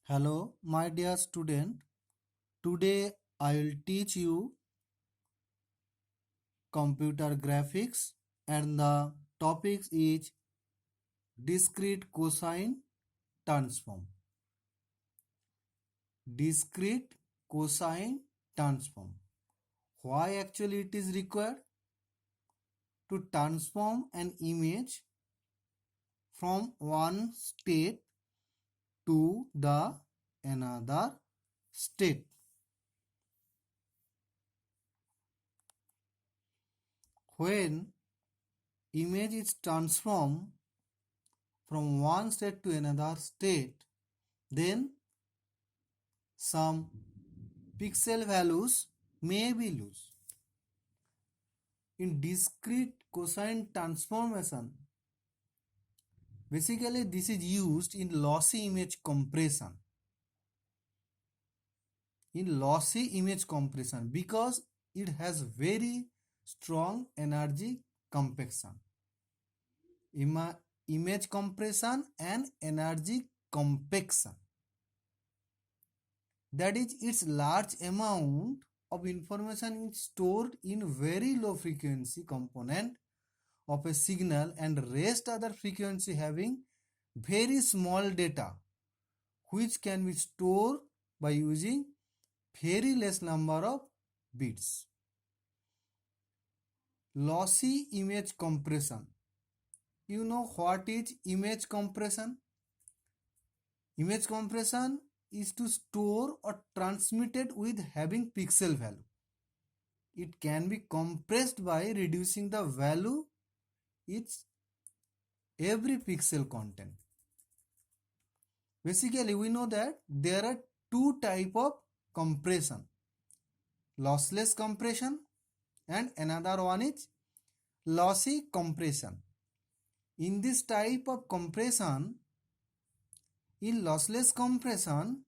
Hello, my dear student. Today I will teach you computer graphics and the topic is discrete cosine transform. Discrete cosine transform. Why actually it is required? To transform an image from one state to the another state. When image is transformed from one state to another state, then some pixel values may be loose. In discrete cosine transformation, basically this is used in lossy image compression. In lossy image compression because it has very strong energy compaction. Image compression and energy compaction. That is, its large amount of information is stored in very low frequency component of a signal and rest other frequency having very small data which can be stored by using very less number of bits. Lossy image compression. You know what is image compression? Image compression is to store or transmitted with having pixel value. It can be compressed by reducing the value its every pixel content. Basically, we know that there are two type of compression: lossless compression and another one is lossy compression. In this type of compression, in lossless compression,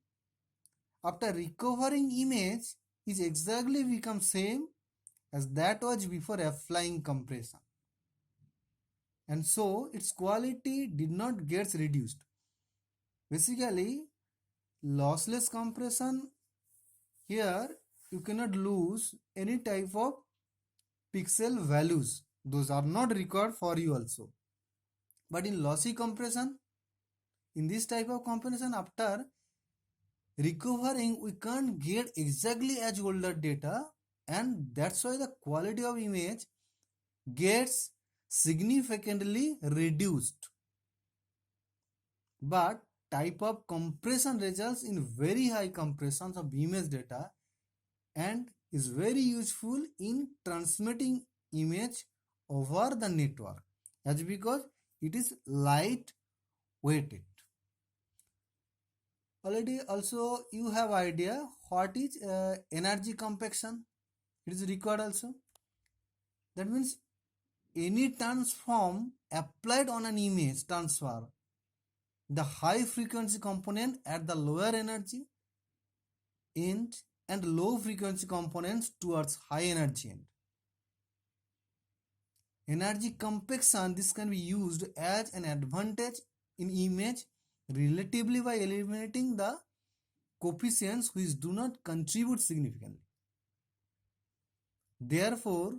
after recovering image is exactly become same as that was before applying compression, and so its quality did not get reduced. Basically, lossless compression, here you cannot lose any type of pixel values. Those are not required for you also. But in lossy compression, in this type of compression, after recovering we can't get exactly as older data, and that's why the quality of image gets significantly reduced. But type of compression results in very high compressions of image data and is very useful in transmitting image over the network, that's because it is light weighted. Already also you have idea what is energy compaction. It is required also. That means any transform applied on an image transfer the high frequency component at the lower energy end and low frequency components towards high energy end. Energy compaction, this can be used as an advantage in image relatively by eliminating the coefficients which do not contribute significantly. Therefore,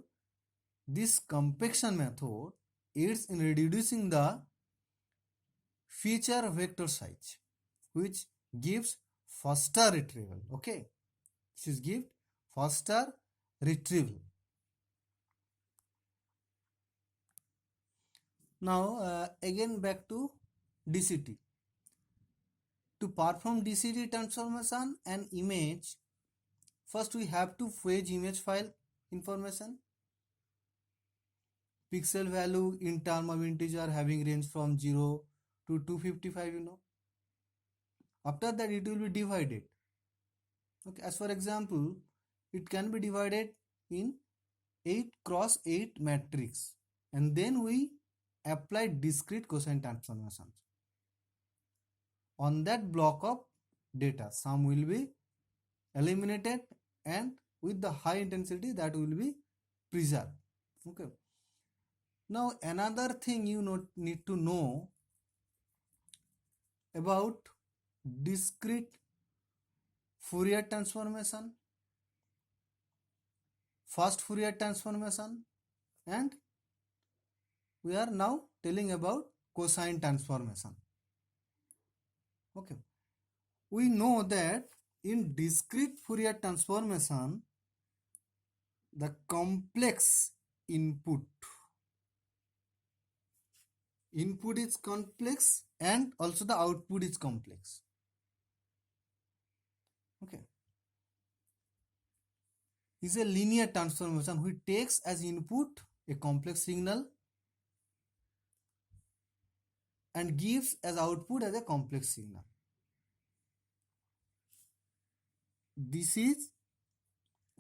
this compaction method aids in reducing the feature vector size, which gives faster retrieval. Okay, this is give faster retrieval. Now again back to DCT. To perform DCT transformation and image, first we have to fetch image file information, pixel value in term of integer having range from 0 to 255, you know. After that it will be divided. Okay, as for example, it can be divided in 8 cross 8 matrix, and then we apply discrete cosine transformations. On that block of data, some will be eliminated and with the high intensity that will be preserved. Okay. Now another thing you need to know about discrete Fourier transformation, fast Fourier transformation, and we are now telling about cosine transformation. Okay, we know that in discrete Fourier transformation, the complex input is complex and also the output is complex. Okay, is a linear transformation which takes as input a complex signal and gives as output as a complex signal. This is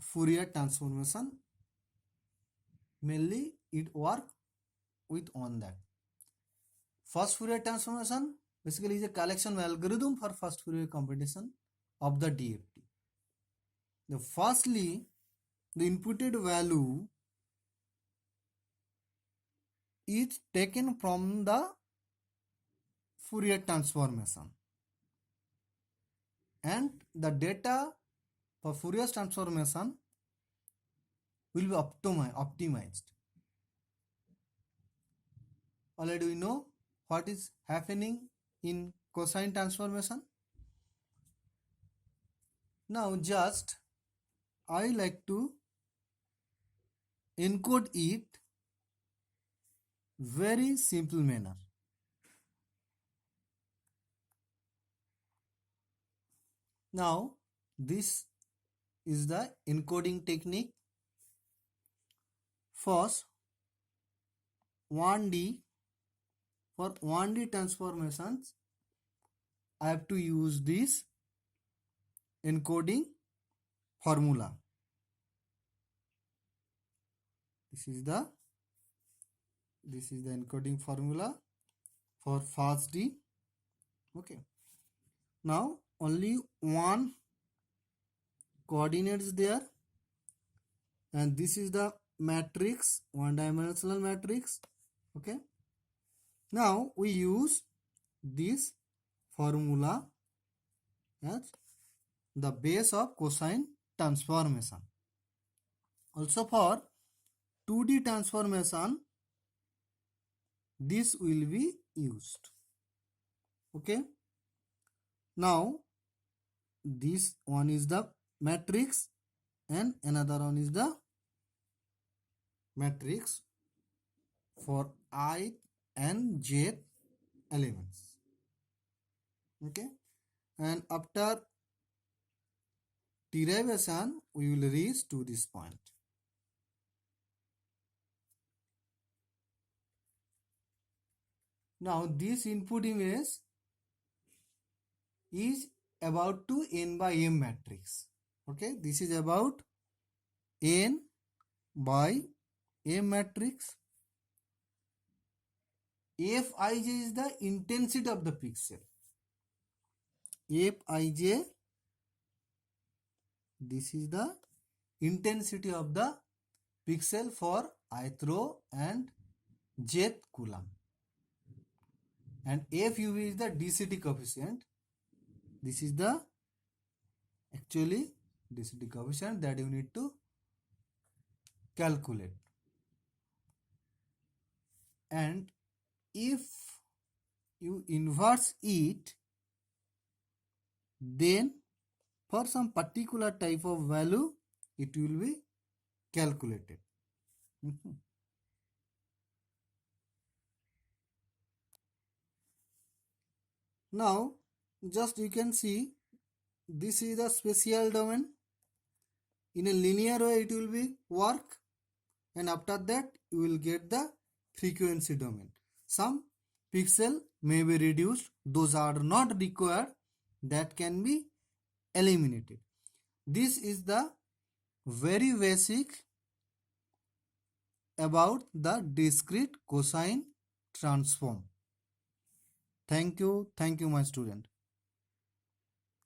Fourier transformation. Mainly it work with on that. First Fourier transformation basically is a collection algorithm for first Fourier computation of the DFT. Firstly, the inputted value is taken from the Fourier transformation, and the data for Fourier transformation will be optimized. Already we know what is happening in cosine transformation. Now just I like to encode it very simple manner. Now this is the encoding technique. First 1D, for 1D transformations I have to use this encoding formula. This is the encoding formula for fast D. Okay, now only one coordinate is there, and this is the matrix, one dimensional matrix. Okay, now we use this formula as the base of cosine transformation. Also for 2D transformation this will be used. Okay, now this one is the matrix and another one is the matrix for I and j elements. Okay, and after derivation we will reach to this point. Now this input image is about to n by m matrix. Okay, this is about n by m matrix. Fij is the intensity of the pixel. Fij, this is the intensity of the pixel for ith row and jth column. And Fuv is the density coefficient. This is the actually density coefficient that you need to calculate. And if you inverse it, then for some particular type of value it will be calculated. Now just you can see this is the spatial domain. In a linear way it will be work, and after that you will get the frequency domain. Some pixel may be reduced, those are not required, that can be eliminated. This is the very basic about the discrete cosine transform. Thank you my student.